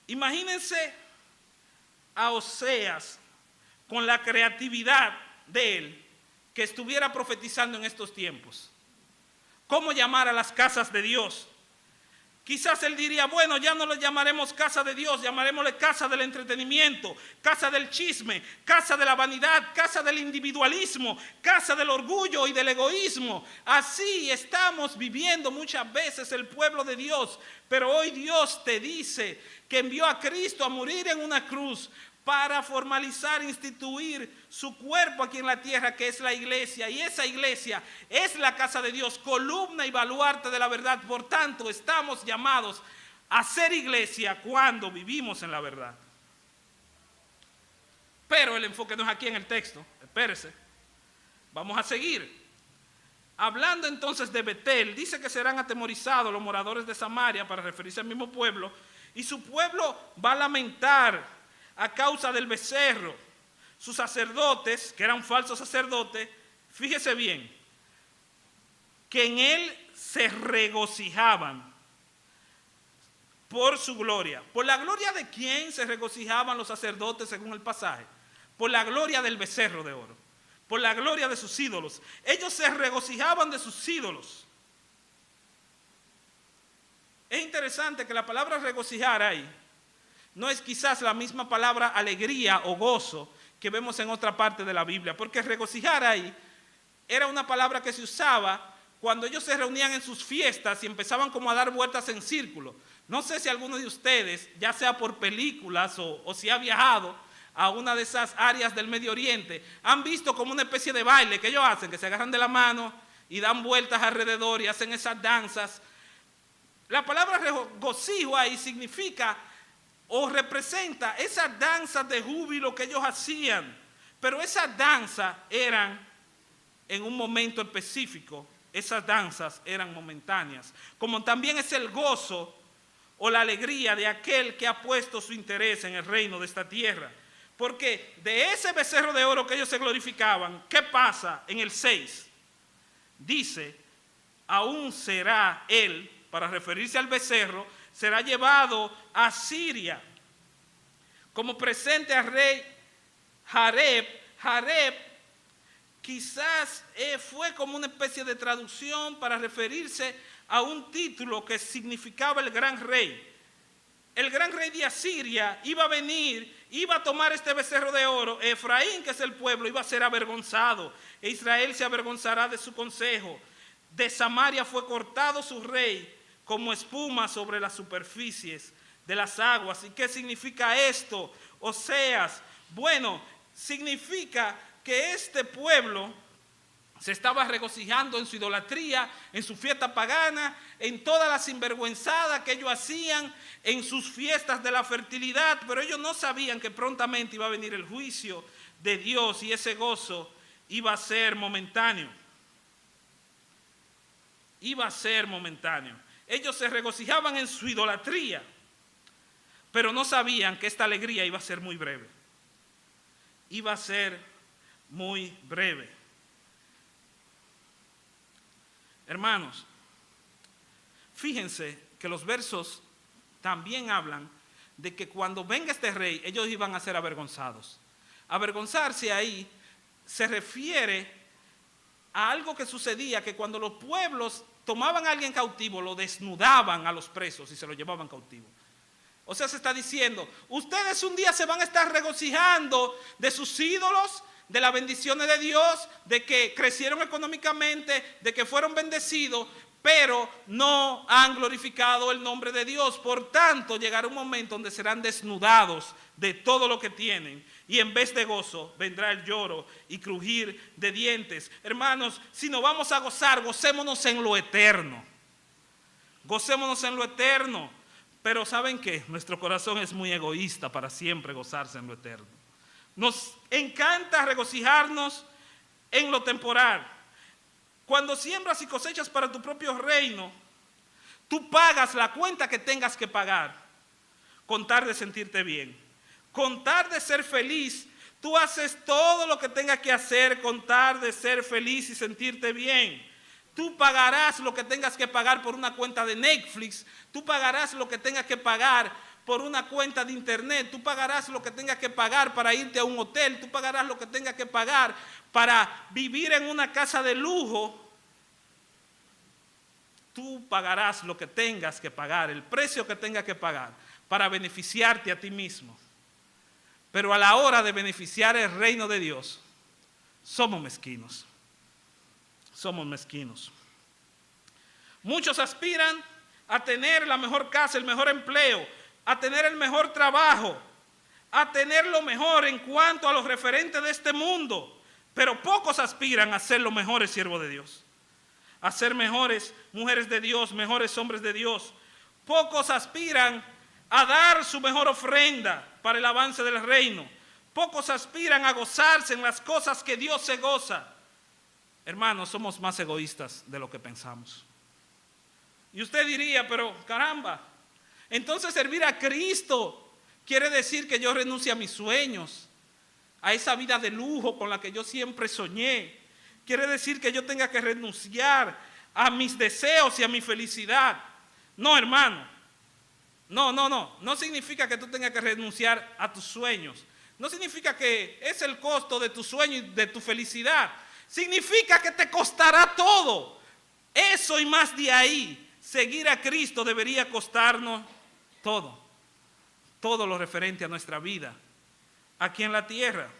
Imagínense a Oseas con la creatividad de él que estuviera profetizando en estos tiempos. ¿Cómo llamar a las casas de Dios? Quizás él diría, bueno, ya no le llamaremos casa de Dios, llamaremosle casa del entretenimiento, casa del chisme, casa de la vanidad, casa del individualismo, casa del orgullo y del egoísmo. Así estamos viviendo muchas veces el pueblo de Dios, pero hoy Dios te dice que envió a Cristo a morir en una cruz para formalizar, instituir su cuerpo aquí en la tierra, que es la iglesia. Y esa iglesia es la casa de Dios, columna y baluarte de la verdad. Por tanto, estamos llamados a ser iglesia cuando vivimos en la verdad. Pero el enfoque no es aquí en el texto. Espérese. Vamos a seguir. Hablando entonces de Betel, dice que serán atemorizados los moradores de Samaria, para referirse al mismo pueblo, y su pueblo va a lamentar a causa del becerro. Sus sacerdotes, que eran falsos sacerdotes, fíjese bien, que en él se regocijaban por su gloria. ¿Por la gloria de quién se regocijaban los sacerdotes según el pasaje? Por la gloria del becerro de oro, por la gloria de sus ídolos. Ellos se regocijaban de sus ídolos. Es interesante que la palabra regocijar ahí no es quizás la misma palabra alegría o gozo que vemos en otra parte de la Biblia, porque regocijar ahí era una palabra que se usaba cuando ellos se reunían en sus fiestas y empezaban como a dar vueltas en círculo. No sé si alguno de ustedes, ya sea por películas o si ha viajado a una de esas áreas del Medio Oriente, han visto como una especie de baile que ellos hacen, que se agarran de la mano y dan vueltas alrededor y hacen esas danzas. La palabra regocijo ahí significa o representa esas danzas de júbilo que ellos hacían, pero esas danzas eran en un momento específico, esas danzas eran momentáneas, como también es el gozo o la alegría de aquel que ha puesto su interés en el reino de esta tierra, porque de ese becerro de oro que ellos se glorificaban, ¿qué pasa en el 6? Dice, aún será él, para referirse al becerro, será llevado a Siria como presente al rey Jareb. Jareb quizás fue como una especie de traducción para referirse a un título que significaba el gran rey. El gran rey de Asiria iba a venir, iba a tomar este becerro de oro. Efraín, que es el pueblo, iba a ser avergonzado. E Israel se avergonzará de su consejo. De Samaria fue cortado su rey, como espuma sobre las superficies de las aguas. ¿Y qué significa esto? Oseas, bueno, significa que este pueblo se estaba regocijando en su idolatría, en su fiesta pagana, en toda la sinvergüenzada que ellos hacían, en sus fiestas de la fertilidad, pero ellos no sabían que prontamente iba a venir el juicio de Dios y ese gozo iba a ser momentáneo. Iba a ser momentáneo. Ellos se regocijaban en su idolatría, pero no sabían que esta alegría iba a ser muy breve. Iba a ser muy breve. Hermanos, fíjense que los versos también hablan de que cuando venga este rey, ellos iban a ser avergonzados. Avergonzarse ahí se refiere a algo que sucedía, que cuando los pueblos tomaban a alguien cautivo, lo desnudaban a los presos y se lo llevaban cautivo. O sea, se está diciendo, ustedes un día se van a estar regocijando de sus ídolos, de las bendiciones de Dios, de que crecieron económicamente, de que fueron bendecidos, pero no han glorificado el nombre de Dios. Por tanto, llegará un momento donde serán desnudados de todo lo que tienen, y en vez de gozo vendrá el lloro y crujir de dientes. Hermanos, si nos vamos a gozar, gocémonos en lo eterno. Gocémonos en lo eterno. Pero ¿saben qué? Nuestro corazón es muy egoísta para siempre gozarse en lo eterno. Nos encanta regocijarnos en lo temporal. Cuando siembras y cosechas para tu propio reino, tú pagas la cuenta que tengas que pagar, con tal de sentirte bien, con tal de ser feliz. Tú haces todo lo que tengas que hacer con tal de ser feliz y sentirte bien. Tú pagarás lo que tengas que pagar por una cuenta de Netflix, tú pagarás lo que tengas que pagar por una cuenta de internet, tú pagarás lo que tengas que pagar para irte a un hotel, tú pagarás lo que tengas que pagar para vivir en una casa de lujo. Tú pagarás lo que tengas que pagar, el precio que tengas que pagar para beneficiarte a ti mismo. Pero a la hora de beneficiar el reino de Dios, somos mezquinos. Somos mezquinos. Muchos aspiran a tener la mejor casa, el mejor empleo, a tener el mejor trabajo, a tener lo mejor en cuanto a los referentes de este mundo, pero pocos aspiran a ser los mejores siervos de Dios, a ser mejores mujeres de Dios, mejores hombres de Dios. Pocos aspiran a dar su mejor ofrenda para el avance del reino. Pocos aspiran a gozarse en las cosas que Dios se goza. Hermanos, somos más egoístas de lo que pensamos. Y usted diría, pero caramba, entonces servir a Cristo quiere decir que yo renuncie a mis sueños, a esa vida de lujo con la que yo siempre soñé. Quiere decir que yo tenga que renunciar a mis deseos y a mi felicidad. No, hermano. No significa que tú tengas que renunciar a tus sueños. No significa que es el costo de tu sueño y de tu felicidad. Significa que te costará todo. Eso y más de ahí. Seguir a Cristo debería costarnos todo. Todo lo referente a nuestra vida aquí en la tierra.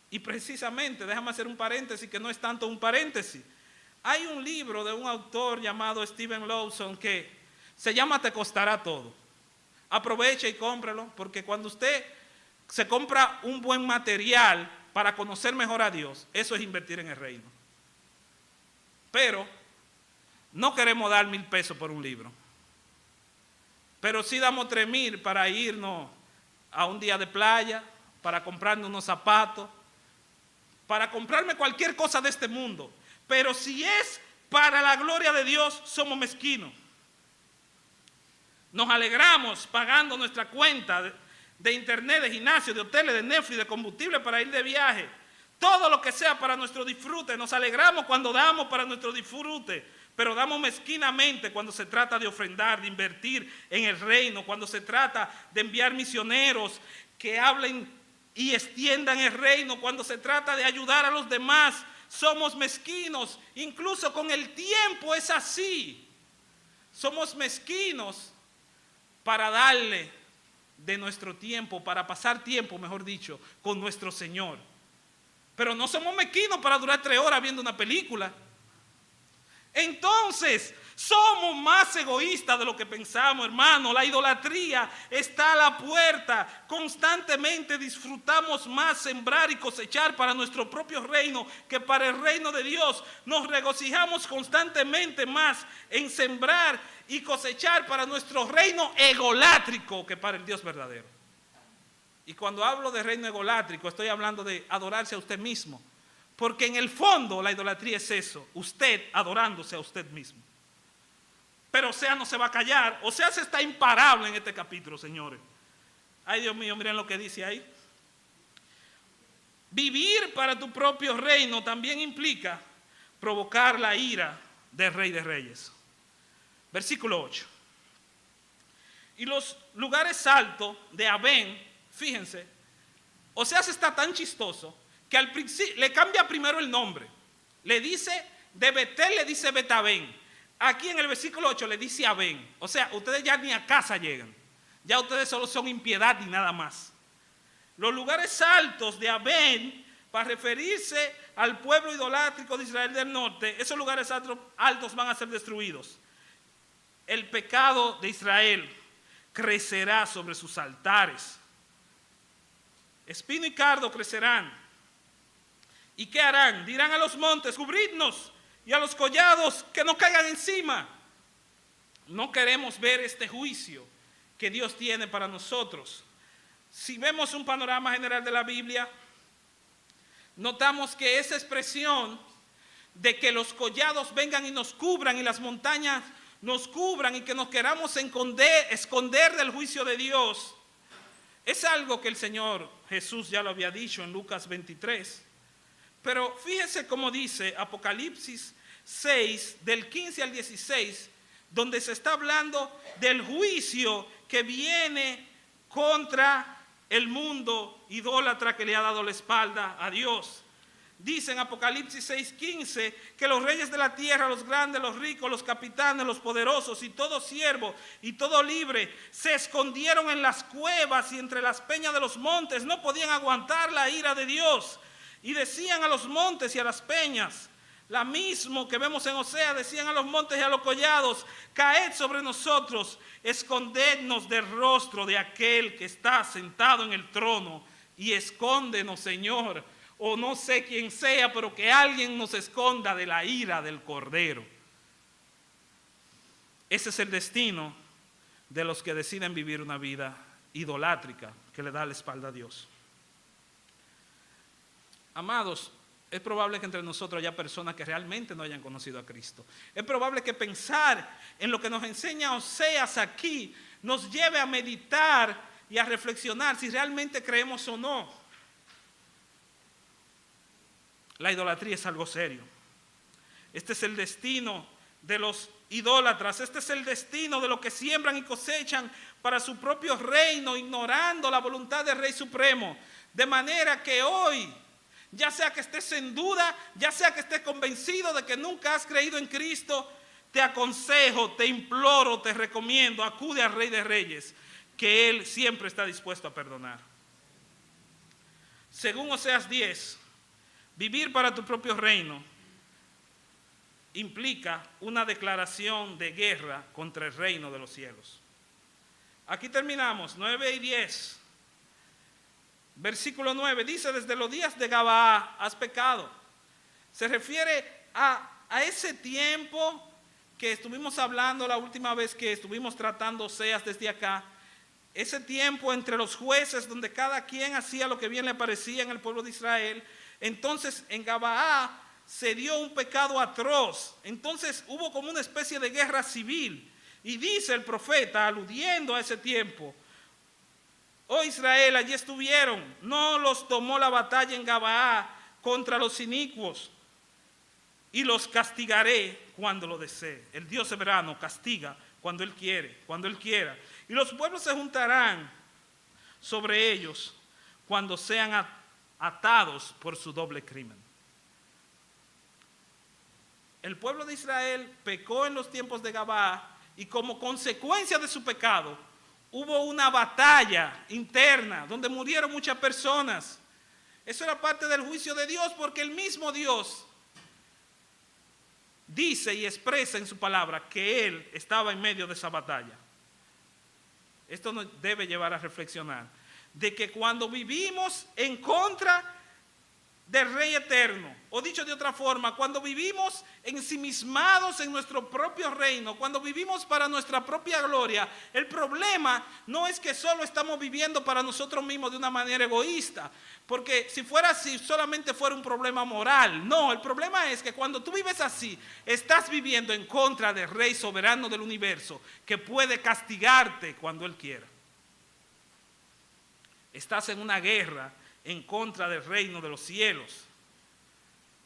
Y precisamente, déjame hacer un paréntesis que no es tanto un paréntesis. Hay un libro de un autor llamado Steven Lawson que se llama Te costará todo. Aproveche y cómpralo, porque cuando usted se compra un buen material para conocer mejor a Dios, eso es invertir en el reino. Pero no queremos dar 1,000 pesos por un libro. Pero sí damos 3,000 para irnos a un día de playa, para comprarnos unos zapatos, para comprarme cualquier cosa de este mundo. Pero si es para la gloria de Dios, somos mezquinos. Nos alegramos pagando nuestra cuenta de internet, de gimnasio, de hoteles, de Netflix, de combustible para ir de viaje. Todo lo que sea para nuestro disfrute. Nos alegramos cuando damos para nuestro disfrute, pero damos mezquinamente cuando se trata de ofrendar, de invertir en el reino, cuando se trata de enviar misioneros que hablen y extiendan el reino, cuando se trata de ayudar a los demás. Somos mezquinos, incluso con el tiempo es así. Somos mezquinos para darle de nuestro tiempo, para pasar tiempo, mejor dicho, con nuestro Señor. Pero no somos mezquinos para durar 3 horas viendo una película. Entonces, somos más egoístas de lo que pensamos, hermano. La idolatría está a la puerta. Constantemente disfrutamos más sembrar y cosechar para nuestro propio reino que para el reino de Dios. Nos regocijamos constantemente más en sembrar y cosechar para nuestro reino egolátrico que para el Dios verdadero. Y cuando hablo de reino egolátrico, estoy hablando de adorarse a usted mismo. Porque en el fondo la idolatría es eso, usted adorándose a usted mismo. Pero Osea no se va a callar. Osea se está imparable en este capítulo, señores. Ay, Dios mío, miren lo que dice ahí. Vivir para tu propio reino también implica provocar la ira del Rey de Reyes. Versículo 8. Y los lugares altos de Abén, fíjense, Oseas está tan chistoso que al principio le cambia primero el nombre. Le dice, de Betel le dice Betabén. Aquí en el versículo 8 le dice Abén. O sea, ustedes ya ni a casa llegan. Ya ustedes solo son impiedad y nada más. Los lugares altos de Abén, para referirse al pueblo idolátrico de Israel del norte, esos lugares altos van a ser destruidos. El pecado de Israel crecerá sobre sus altares. Espino y cardo crecerán. ¿Y qué harán? Dirán a los montes, cubridnos, y a los collados, que no caigan encima. No queremos ver este juicio que Dios tiene para nosotros. Si vemos un panorama general de la Biblia, notamos que esa expresión de que los collados vengan y nos cubran y las montañas nos cubran y que nos queramos esconder del juicio de Dios, es algo que el Señor Jesús ya lo había dicho en Lucas 23. Pero fíjese cómo dice Apocalipsis 6, del 15 al 16, donde se está hablando del juicio que viene contra el mundo idólatra que le ha dado la espalda a Dios. Dice en Apocalipsis 6:15 que los reyes de la tierra, los grandes, los ricos, los capitanes, los poderosos y todo siervo y todo libre se escondieron en las cuevas y entre las peñas de los montes. No podían aguantar la ira de Dios. Y decían a los montes y a las peñas, la mismo que vemos en Oseas, decían a los montes y a los collados, caed sobre nosotros, escondednos del rostro de aquel que está sentado en el trono y escóndenos, Señor, o no sé quién sea, pero que alguien nos esconda de la ira del Cordero. Ese es el destino de los que deciden vivir una vida idolátrica que le da la espalda a Dios. Amados, es probable que entre nosotros haya personas que realmente no hayan conocido a Cristo. Es probable que pensar en lo que nos enseña Oseas aquí nos lleve a meditar y a reflexionar si realmente creemos o no. La idolatría es algo serio. Este es el destino de los idólatras. Este es el destino de los que siembran y cosechan para su propio reino, ignorando la voluntad del Rey Supremo. De manera que hoy, ya sea que estés en duda, ya sea que estés convencido de que nunca has creído en Cristo, te aconsejo, te imploro, te recomiendo, acude al Rey de Reyes, que Él siempre está dispuesto a perdonar. Según Oseas 10, vivir para tu propio reino implica una declaración de guerra contra el reino de los cielos. Aquí terminamos, 9 y 10. Versículo 9 dice, desde los días de Gabaá has pecado. Se refiere a ese tiempo que estuvimos hablando la última vez que estuvimos tratando Oseas desde acá. Ese tiempo entre los jueces donde cada quien hacía lo que bien le parecía en el pueblo de Israel. Entonces en Gabaá se dio un pecado atroz. Entonces hubo como una especie de guerra civil. Y dice el profeta, aludiendo a ese tiempo, oh Israel, allí estuvieron, no los tomó la batalla en Gabaá contra los inicuos, y los castigaré cuando lo desee. El Dios soberano castiga cuando Él quiere, cuando Él quiera. Y los pueblos se juntarán sobre ellos cuando sean atados por su doble crimen. El pueblo de Israel pecó en los tiempos de Gabaá y como consecuencia de su pecado, hubo una batalla interna donde murieron muchas personas. Eso era parte del juicio de Dios porque el mismo Dios dice y expresa en su palabra que Él estaba en medio de esa batalla. Esto nos debe llevar a reflexionar de que cuando vivimos en contra del Rey Eterno, o dicho de otra forma, cuando vivimos ensimismados en nuestro propio reino, cuando vivimos para nuestra propia gloria, el problema no es que solo estamos viviendo para nosotros mismos de una manera egoísta, porque si fuera así, solamente fuera un problema moral. No, el problema es que cuando tú vives así, estás viviendo en contra del Rey soberano del universo, que puede castigarte cuando Él quiera. Estás en una guerra en contra del reino de los cielos.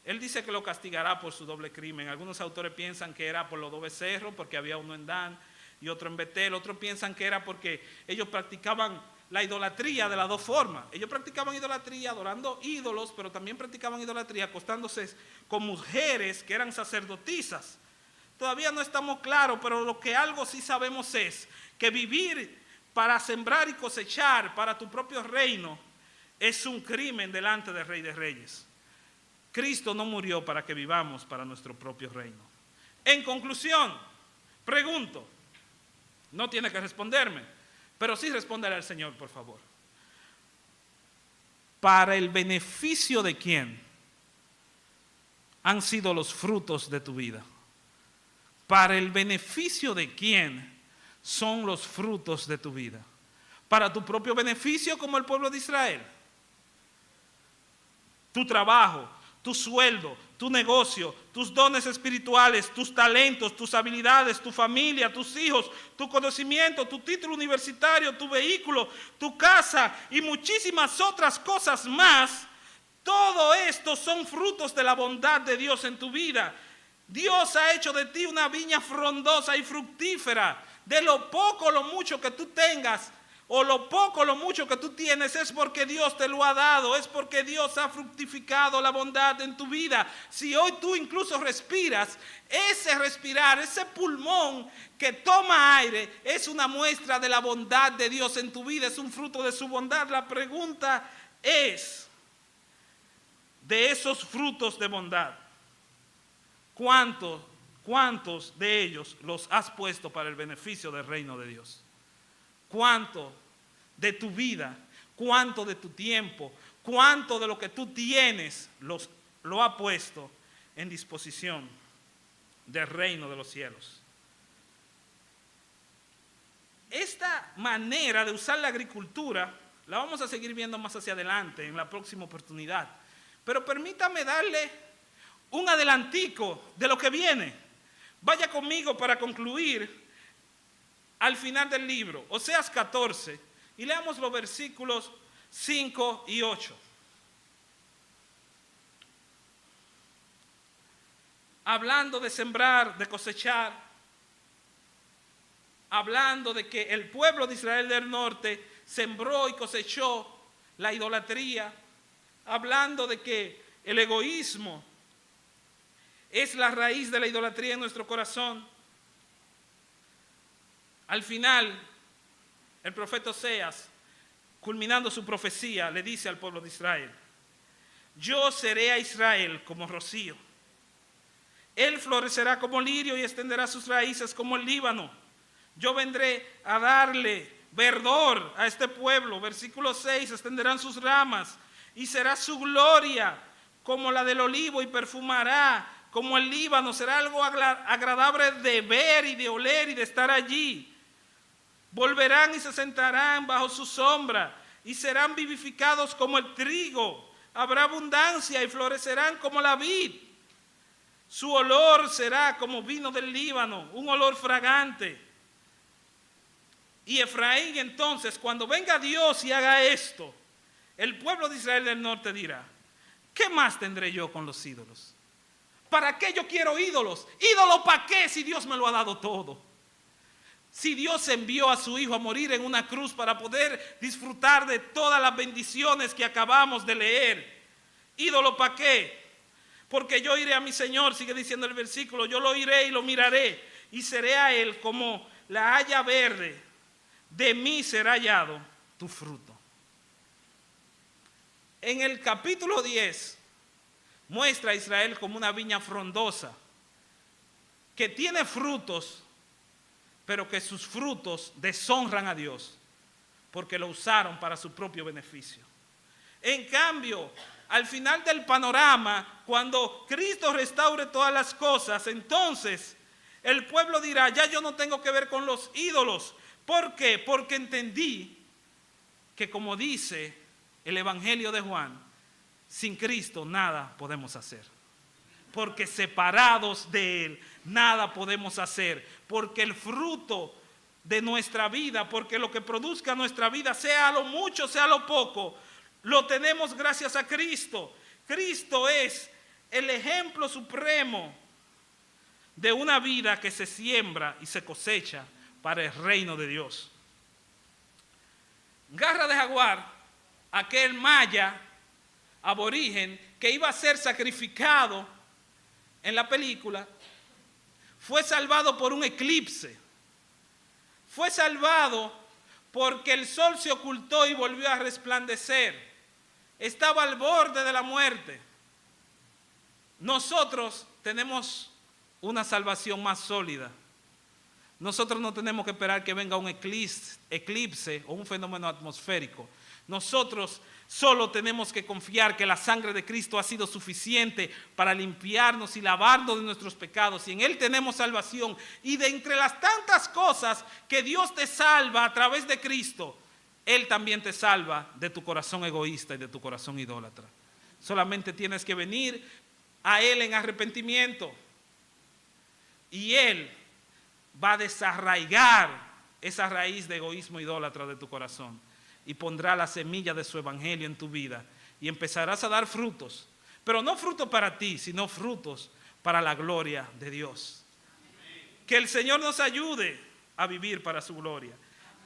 Él dice que lo castigará por su doble crimen. Algunos autores piensan que era por los dos becerros, porque había uno en Dan. y otro en Betel. Otros piensan que era porque ellos practicaban la idolatría de las dos formas. Ellos practicaban idolatría adorando ídolos, pero también practicaban idolatría acostándose con mujeres que eran sacerdotisas. Todavía no estamos claros, pero lo que algo sí sabemos es que vivir para sembrar y cosechar para tu propio reino es un crimen delante del Rey de Reyes. Cristo no murió para que vivamos para nuestro propio reino. En conclusión, pregunto, no tiene que responderme, pero sí respóndale al Señor, por favor. ¿Para el beneficio de quién han sido los frutos de tu vida? ¿Para el beneficio de quién son los frutos de tu vida? ¿Para tu propio beneficio como el pueblo de Israel? Tu trabajo, tu sueldo, tu negocio, tus dones espirituales, tus talentos, tus habilidades, tu familia, tus hijos, tu conocimiento, tu título universitario, tu vehículo, tu casa y muchísimas otras cosas más. Todo esto son frutos de la bondad de Dios en tu vida. Dios ha hecho de ti una viña frondosa y fructífera. De lo poco o lo mucho que tú tengas, o lo poco o lo mucho que tú tienes, es porque Dios te lo ha dado, es porque Dios ha fructificado la bondad en tu vida. Si hoy tú incluso respiras, ese respirar, ese pulmón que toma aire, es una muestra de la bondad de Dios en tu vida, es un fruto de su bondad. La pregunta es, de esos frutos de bondad, ¿cuántos de ellos los has puesto para el beneficio del reino de Dios? ¿Cuánto de tu vida, cuánto de tu tiempo, cuánto de lo que tú tienes lo ha puesto en disposición del reino de los cielos? Esta manera de usar la agricultura la vamos a seguir viendo más hacia adelante en la próxima oportunidad. Pero permítame darle un adelantico de lo que viene. Vaya conmigo para concluir al final del libro, Oseas 14, y leamos los versículos 5 y 8. Hablando de sembrar, de cosechar, hablando de que el pueblo de Israel del norte sembró y cosechó la idolatría, hablando de que el egoísmo es la raíz de la idolatría en nuestro corazón. Al final, el profeta Oseas, culminando su profecía, le dice al pueblo de Israel: yo seré a Israel como rocío. Él florecerá como lirio y extenderá sus raíces como el Líbano. Yo vendré a darle verdor a este pueblo. Versículo 6, extenderán sus ramas y será su gloria como la del olivo y perfumará como el Líbano. Será algo agradable de ver y de oler y de estar allí. Volverán y se sentarán bajo su sombra y serán vivificados como el trigo. Habrá abundancia y florecerán como la vid. Su olor será como vino del Líbano, un olor fragante. Y Efraín, entonces, cuando venga Dios y haga esto, el pueblo de Israel del norte dirá: ¿qué más tendré yo con los ídolos? ¿Para qué yo quiero ídolos? ¿Ídolo para qué si Dios me lo ha dado todo? Si Dios envió a su Hijo a morir en una cruz para poder disfrutar de todas las bendiciones que acabamos de leer, ¿ídolo para qué? Porque yo iré a mi Señor, sigue diciendo el versículo, yo lo iré y lo miraré y seré a Él como la haya verde, de mí será hallado tu fruto. En el capítulo 10 muestra a Israel como una viña frondosa que tiene frutos, pero que sus frutos deshonran a Dios porque lo usaron para su propio beneficio. En cambio, al final del panorama, cuando Cristo restaure todas las cosas, entonces el pueblo dirá: ya yo no tengo que ver con los ídolos. ¿Por qué? Porque entendí que, como dice el Evangelio de Juan, sin Cristo nada podemos hacer. Porque separados de Él nada podemos hacer. Porque el fruto de nuestra vida, porque lo que produzca nuestra vida, sea lo mucho, sea lo poco, lo tenemos gracias a Cristo. Cristo es el ejemplo supremo de una vida que se siembra y se cosecha para el reino de Dios. Garra de jaguar, aquel maya aborigen que iba a ser sacrificado en la película, fue salvado por un eclipse. Fue salvado porque el sol se ocultó y volvió a resplandecer. Estaba al borde de la muerte. Nosotros tenemos una salvación más sólida. Nosotros no tenemos que esperar que venga un eclipse o un fenómeno atmosférico. Nosotros solo tenemos que confiar que la sangre de Cristo ha sido suficiente para limpiarnos y lavarnos de nuestros pecados. Y en Él tenemos salvación. Y de entre las tantas cosas que Dios te salva a través de Cristo, Él también te salva de tu corazón egoísta y de tu corazón idólatra. Solamente tienes que venir a Él en arrepentimiento. Y Él va a desarraigar esa raíz de egoísmo idólatra de tu corazón y pondrá la semilla de su evangelio en tu vida y empezarás a dar frutos, pero no frutos para ti, sino frutos para la gloria de Dios. Que el Señor nos ayude a vivir para su gloria.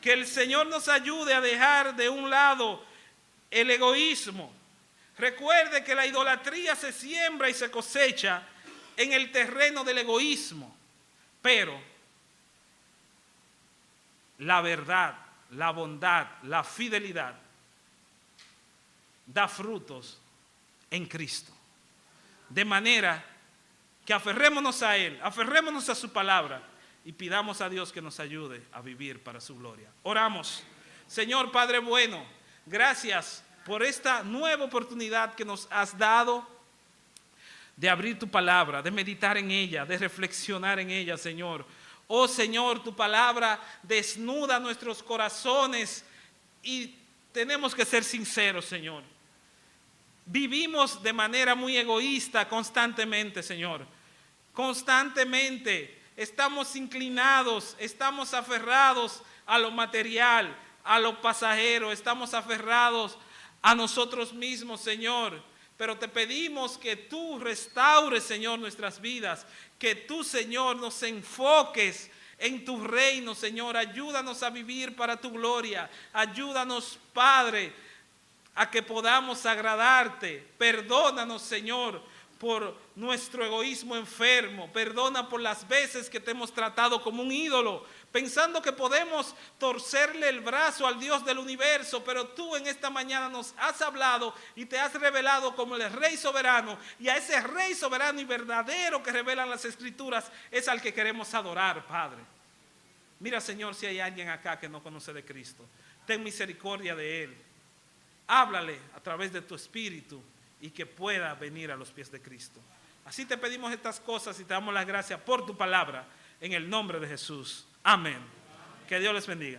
Que el Señor nos ayude a dejar de un lado el egoísmo. Recuerde que la idolatría se siembra y se cosecha en el terreno del egoísmo, pero la verdad, la bondad, la fidelidad da frutos en Cristo. De manera que aferrémonos a Él, aferrémonos a su palabra y pidamos a Dios que nos ayude a vivir para su gloria. Oramos. Señor Padre bueno, gracias por esta nueva oportunidad que nos has dado de abrir tu palabra, de meditar en ella, de reflexionar en ella, Señor. Oh Señor, tu palabra desnuda nuestros corazones y tenemos que ser sinceros, Señor. Vivimos de manera muy egoísta constantemente, Señor. Constantemente estamos inclinados, estamos aferrados a lo material, a lo pasajero, estamos aferrados a nosotros mismos, Señor. Pero te pedimos que tú restaures, Señor, nuestras vidas, que tú, Señor, nos enfoques en tu reino, Señor. Ayúdanos a vivir para tu gloria. Ayúdanos, Padre, a que podamos agradarte. Perdónanos, Señor, por nuestro egoísmo enfermo. Perdona por las veces que te hemos tratado como un ídolo, pensando que podemos torcerle el brazo al Dios del universo, pero tú en esta mañana nos has hablado y te has revelado como el Rey soberano, y a ese Rey soberano y verdadero que revelan las Escrituras es al que queremos adorar, Padre. Mira, Señor, si hay alguien acá que no conoce de Cristo, ten misericordia de él. Háblale a través de tu Espíritu y que pueda venir a los pies de Cristo. Así te pedimos estas cosas y te damos las gracias por tu palabra en el nombre de Jesús. Amén. Que Dios les bendiga.